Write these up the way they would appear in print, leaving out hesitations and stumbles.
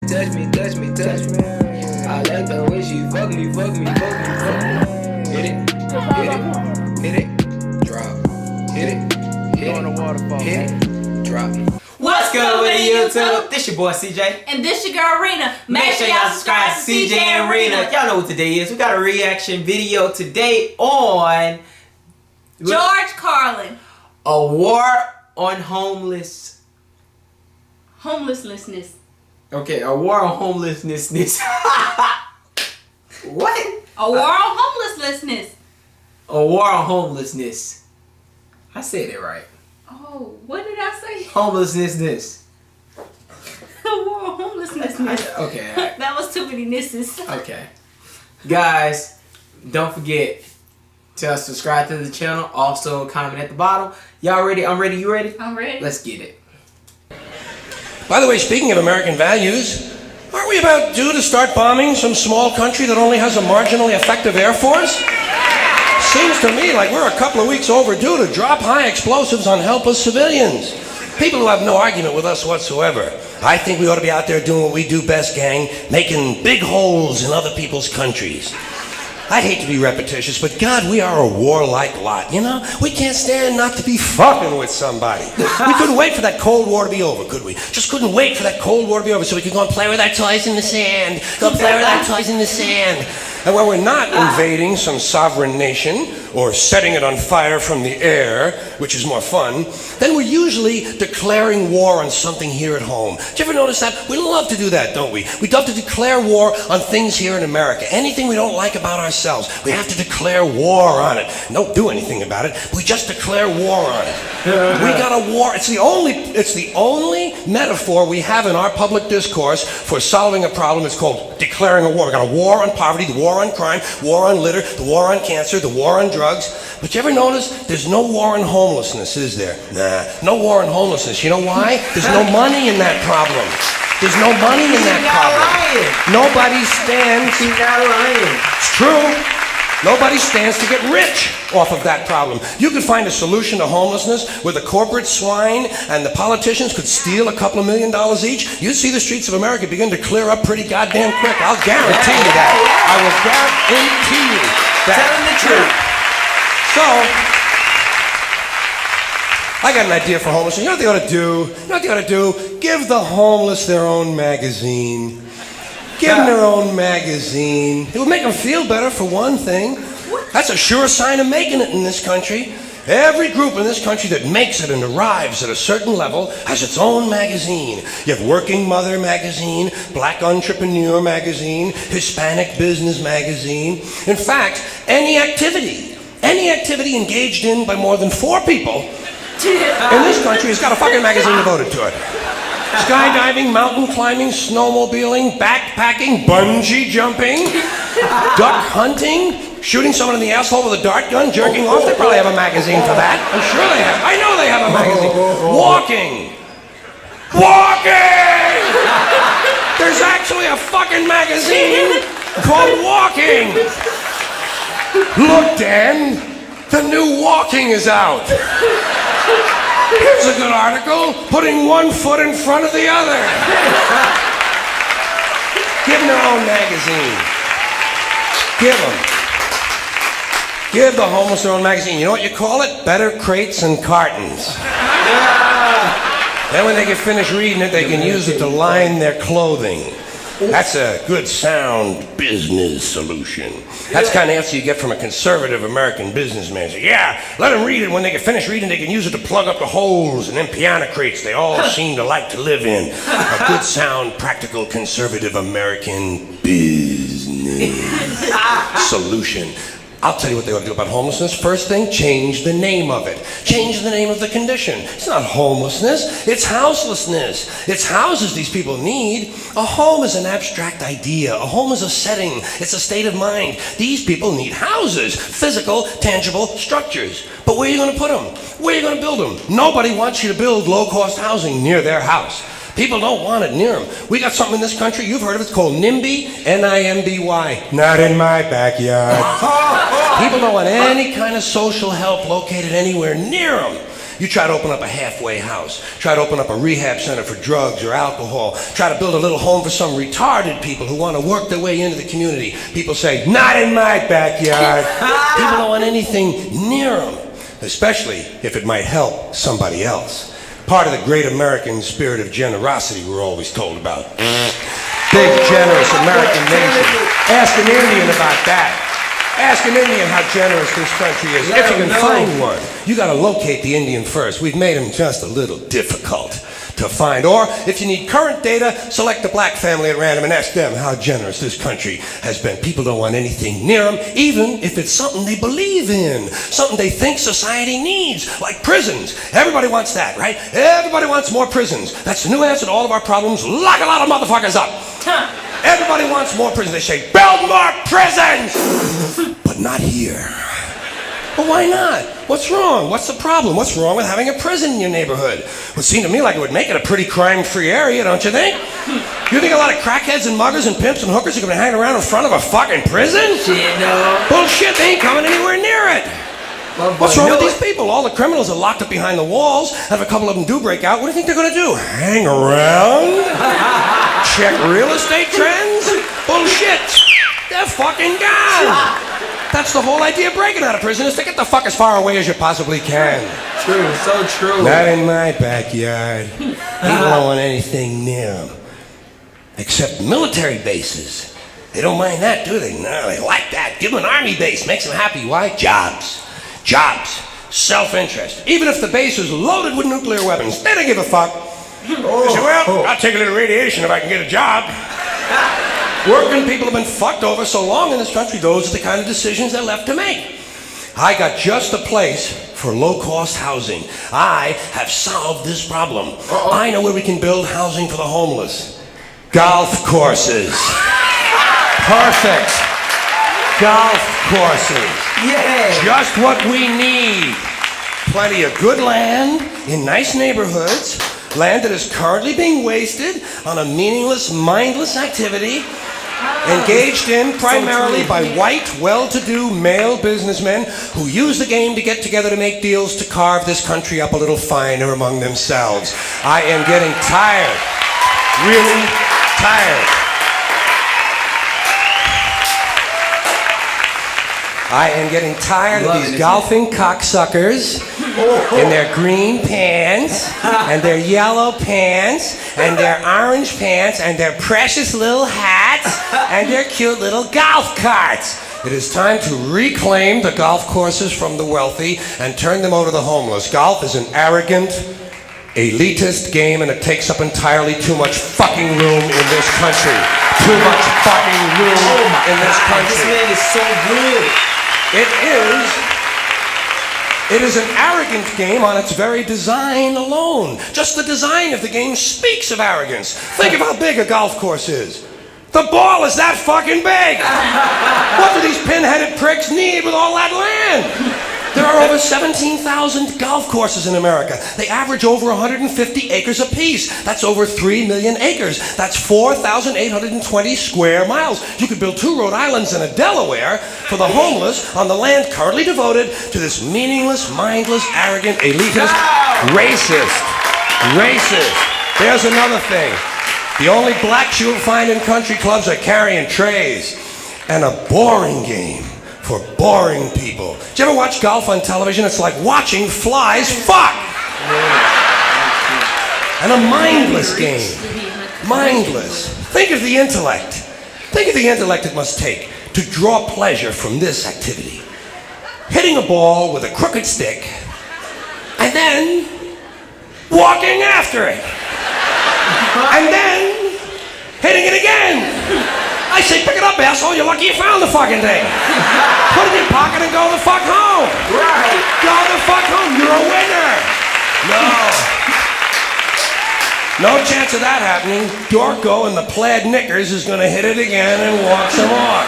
Touch me, touch me, touch me. I like the way she fuck me, fuck me, fuck me, fuck me. Hit it, hit it, hit it, drop. Hit it, hit it, hit it, drop. What's good with YouTube? This your boy CJ. And this your girl RINA. Make sure y'all subscribe to CJ and RINA. Y'all know what today is. We got a reaction video today on George Carlin. A war on homelessness. Okay, a war on homelessness. What? A war on homelessness. A war on homelessness. I said it right. Oh, what did I say? Homelessness. A war on homelessness. Okay. That was too many nisses. Okay. Guys, don't forget to subscribe to the channel. Also, comment at the bottom. Y'all ready? I'm ready. You ready? I'm ready. Let's get it. By the way, speaking of American values, aren't we about due to start bombing some small country that only has a marginally effective air force? Seems to me like we're a couple of weeks overdue to drop high explosives on helpless civilians. People who have no argument with us whatsoever. I think we ought to be out there doing what we do best, gang, making big holes in other people's countries. I hate to be repetitious, but God, we are a warlike lot, you know? We can't stand not to be fucking with somebody. We couldn't wait for that Cold War to be over, could we? Just couldn't wait for that Cold War to be over so we could go and play with our toys in the sand. Go play with our toys in the sand. And when we're not invading some sovereign nation or setting it on fire from the air, which is more fun, then we're usually declaring war on something here at home. Do you ever notice that? We love to do that, don't we? We love to declare war on things here in America. Anything we don't like about ourselves, we have to declare war on it. Don't do anything about it. We just declare war on it. We got a war. It's the only metaphor we have in our public discourse for solving a problem. It's called declaring a war. We got a war on poverty, the war on crime, war on litter, the war on cancer, the war on drugs. But you ever notice there's no war on homelessness, is there? Nah, no war on homelessness. You know why? There's no money in that problem. There's no money in that problem. Nobody stands. She's not lying. It's true. Nobody stands to get rich off of that problem. You could find a solution to homelessness where the corporate swine and the politicians could steal a couple of $1 million each. You'd see the streets of America begin to clear up pretty goddamn quick. I'll guarantee you that. I will guarantee you that. Tell them the truth. So, I got an idea for homelessness. You know what they ought to do? You know what they ought to do? Give the homeless their own magazine. Give them their own magazine. It would make them feel better, for one thing. That's a sure sign of making it in this country. Every group in this country that makes it and arrives at a certain level has its own magazine. You have Working Mother magazine, Black Entrepreneur magazine, Hispanic Business magazine. In fact, any activity engaged in by more than 4 people in this country has got a fucking magazine devoted to it. Skydiving, mountain climbing, snowmobiling, backpacking, bungee jumping, duck hunting, shooting someone in the asshole with a dart gun, jerking off. They probably have a magazine for that. I'm sure they have. I know they have a magazine. Walking. There's actually a fucking magazine called Walking. Look, Dan, the new Walking is out. Here's a good article, putting one foot in front of the other. Give them their own magazine. Give the homeless their own magazine. You know what you call it? Better Crates and Cartons. Then when they get finished reading it, they can use it to line their clothing. That's a good, sound business solution. That's the kind of answer you get from a conservative American businessman. So, yeah, let them read it. When they get finished reading, they can use it to plug up the holes in them piano crates they all seem to like to live in. A good, sound, practical, conservative American business solution. I'll tell you what they ought to do about homelessness. First thing, change the name of it. Change the name of the condition. It's not homelessness, it's houselessness. It's houses these people need. A home is an abstract idea. A home is a setting. It's a state of mind. These people need houses, physical, tangible structures. But where are you going to put them? Where are you going to build them? Nobody wants you to build low-cost housing near their house. People don't want it near them. We got something in this country, you've heard of it, it's called NIMBY, N-I-M-B-Y. Not in my backyard. People don't want any kind of social help located anywhere near them. You try to open up a halfway house, try to open up a rehab center for drugs or alcohol, try to build a little home for some retarded people who want to work their way into the community. People say, not in my backyard. People don't want anything near them, especially if it might help somebody else. Part of the great American spirit of generosity we're always told about. Big, generous American nation. Ask an Indian about that. Ask an Indian how generous this country is. If you can find one. You gotta locate the Indian first. We've made him just a little difficult to find. Or, if you need current data, select a black family at random and ask them how generous this country has been. People don't want anything near them, even if it's something they believe in, something they think society needs, like prisons. Everybody wants that, right? Everybody wants more prisons. That's the new answer to all of our problems. Lock a lot of motherfuckers up. Everybody wants more prisons. They say, build more prisons! But not here. Well, why not? What's wrong? What's the problem? What's wrong with having a prison in your neighborhood? It would seem to me like it would make it a pretty crime-free area, don't you think? You think a lot of crackheads and muggers and pimps and hookers are going to hang around in front of a fucking prison? Shit, no. Bullshit, they ain't coming anywhere near it. What's wrong with these people? All the criminals are locked up behind the walls, and if a couple of them do break out, what do you think they're going to do? Hang around? Check real estate trends? Bullshit. They're fucking gone. That's the whole idea of breaking out of prison, is to get the fuck as far away as you possibly can. True, so true. Not in my backyard. People don't want anything near them. Except military bases. They don't mind that, do they? No, they like that. Give them an army base. Makes them happy. Why? Jobs. Jobs. Self-interest. Even if the base is loaded with nuclear weapons, they don't give a fuck. They say, well, I'll take a little radiation if I can get a job. Working people have been fucked over so long in this country, those are the kind of decisions they're left to make. I got just the place for low-cost housing. I have solved this problem. I know where we can build housing for the homeless. Golf courses. Perfect. Golf courses. Yeah. Just what we need. Plenty of good land in nice neighborhoods. Land that is currently being wasted on a meaningless, mindless activity engaged in primarily by white, well-to-do male businessmen who use the game to get together to make deals to carve this country up a little finer among themselves. I am getting tired. Really tired. I am getting tired of these golfing cocksuckers in their green pants and their yellow pants and their orange pants and their precious little hats and their cute little golf carts. It is time to reclaim the golf courses from the wealthy and turn them over to the homeless. Golf is an arrogant, elitist game, and it takes up entirely too much fucking room in this country. Too much fucking room in this country. This man is so good. It is an arrogant game on its very design alone. Just the design of the game speaks of arrogance. Think of how big a golf course is. The ball is that fucking big. What do these pin-headed pricks need with all that land? There are over 17,000 golf courses in America. They average over 150 acres apiece. That's over 3 million acres. That's 4,820 square miles. You could build 2 Rhode Islands and a Delaware for the homeless on the land currently devoted to this meaningless, mindless, arrogant, elitist, racist. There's another thing. The only blacks you'll find in country clubs are carrying trays. And a boring game for boring people. Did you ever watch golf on television? It's like watching flies fuck. And a mindless game. Mindless. Think of the intellect. Think of the intellect it must take to draw pleasure from this activity. Hitting a ball with a crooked stick and then walking after it. And then hitting it again. I say, pick it up, asshole. You're lucky you found the fucking thing. Put it in your pocket and go the fuck home. Right. Go the fuck home. You're a winner. No chance of that happening. Dorco in the plaid knickers is going to hit it again and walk some more.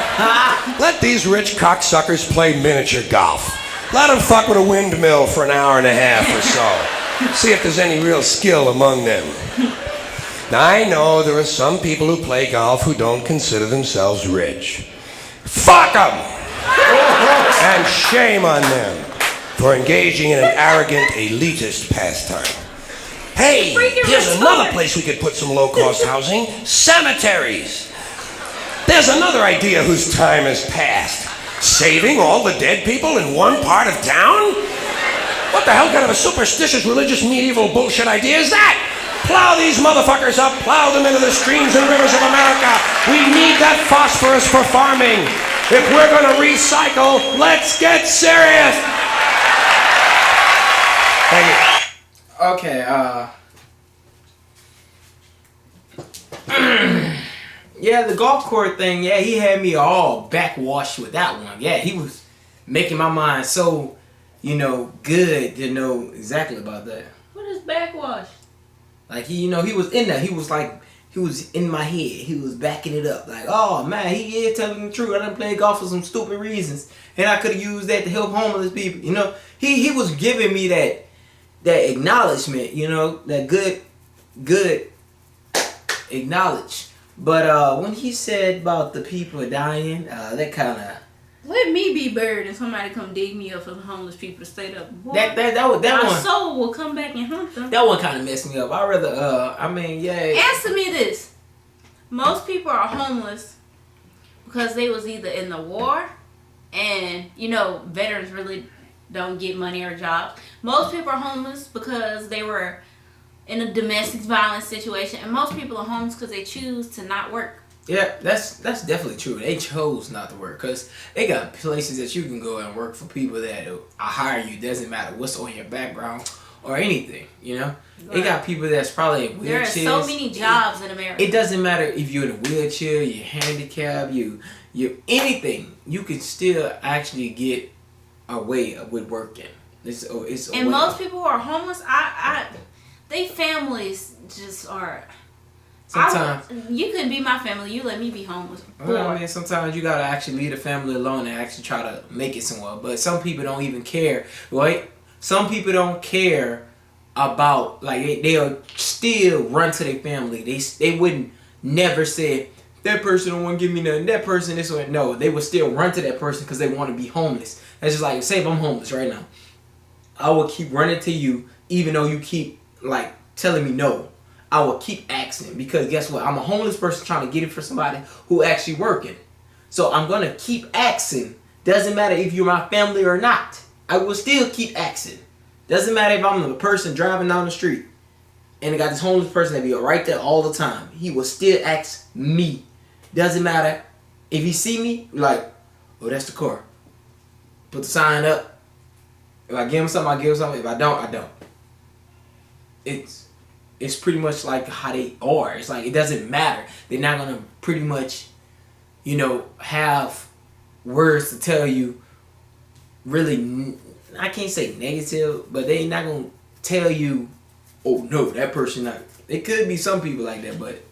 Let these rich cocksuckers play miniature golf. Let them fuck with a windmill for an hour and a half or so. See if there's any real skill among them. Now, I know there are some people who play golf who don't consider themselves rich. Fuck them! And shame on them. for engaging in an arrogant, elitist pastime. Hey, Freaking here's retarded. another place we could put some low-cost housing. Cemeteries. There's another idea whose time has passed. Saving all the dead people in one part of town? What the hell kind of a superstitious, religious, medieval bullshit idea is that? Plow these motherfuckers up, plow them into the streams and rivers of America. We need that phosphorus for farming. If we're gonna recycle, let's get serious. Thank you. Okay, yeah, the golf court thing, yeah, he had me all backwashed with that one. Yeah, he was making my mind so, good to know exactly about that. What is backwash? Like, he was in there. He was in my head. He was backing it up. Like, oh, man, he is telling the truth. I done played golf for some stupid reasons. And I could have used that to help homeless people. He was giving me that acknowledgement, that good acknowledge. But when he said about the people dying, that kind of... Let me be buried and somebody come dig me up for the homeless people to stay up. Boy, that my one... soul will come back and hunt them. That one kind of messed me up. I'd rather, Answer me this. Most people are homeless because they was either in the war and, veterans really don't get money or jobs. Most people are homeless because they were in a domestic violence situation. And most people are homeless because they choose to not work. Yeah, that's definitely true. They chose not to work because they got places that you can go and work for people that hire you. Doesn't matter what's on your background or anything, Right. They got people that's probably in wheelchairs. There are so many jobs in America. It doesn't matter if you're in a wheelchair, you're handicapped, you anything. You can still actually get a way with working. It's a and way. most people who are homeless, they families just are... Sometimes you couldn't be my family. You let me be homeless. sometimes you gotta actually leave the family alone and actually try to make it somewhere. But some people don't even care, right? Some people don't care about, like, they'll still run to their family. They wouldn't never say that person don't want to give me nothing. That person this way. No, they would still run to that person because they want to be homeless. That's just like, say if I'm homeless right now, I will keep running to you even though you keep like telling me no. I will keep asking because guess what? I'm a homeless person trying to get it for somebody who actually working. So I'm going to keep asking. Doesn't matter if you're my family or not. I will still keep asking. Doesn't matter if I'm the person driving down the street and I got this homeless person that be right there all the time. He will still ask me. Doesn't matter. If he see me, like, oh, that's the car. Put the sign up. If I give him something, I give him something. If I don't, I don't. It's pretty much like how they are. It's like it doesn't matter. They're not gonna pretty much, have words to tell you. Really, I can't say negative, but they not gonna tell you, oh no, that person not. It could be some people like that, but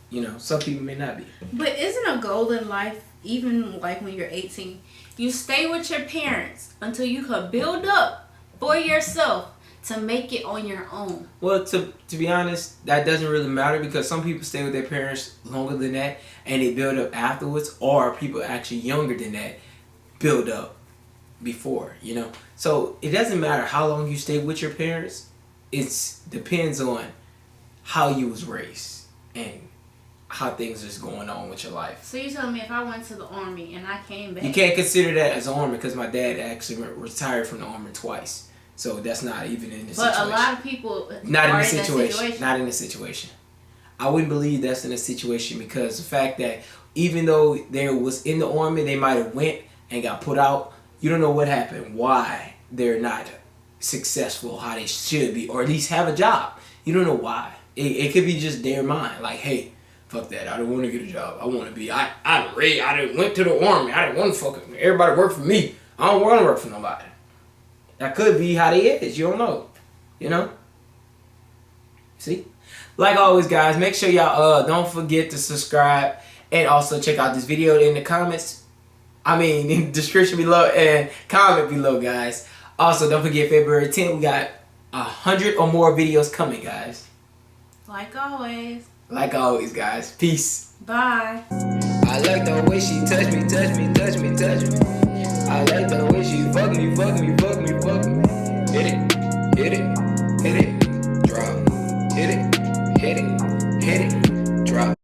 some people may not be. But isn't a goal in life, even like when you're 18, you stay with your parents until you can build up for yourself to make it on your own? Well, to be honest, that doesn't really matter because some people stay with their parents longer than that and they build up afterwards, or people actually younger than that build up before, So it doesn't matter how long you stay with your parents. It depends on how you was raised and how things is going on with your life. So you telling me if I went to the army and I came back... You can't consider that as an army because my dad actually retired from the army twice. So that's not even in the situation. But a lot of people not in are the situation. Not in the situation. I wouldn't believe that's in a situation because the fact that even though they was in the army, they might have went and got put out. You don't know what happened, why they're not successful, how they should be, or at least have a job. You don't know why. It could be just their mind. Like, hey, fuck that. I don't want to get a job. I want to be. I didn't went to the army. I didn't want to fucking everybody work for me. I don't want to work for nobody. That could be how they is. You don't know. See? Like always, guys, make sure y'all don't forget to subscribe and also check out this video in the comments. In the description below and comment below, guys. Also, don't forget February 10th, we got 100 or more videos coming, guys. Like always. Like always, guys. Peace. Bye. I like the way she touch me, touch me, touch me, touch me. I like the way she fuck me, fuck me, fuck me, fuck me. hit it, hit it, hit it, drop, hit it, hit it, hit it, drop.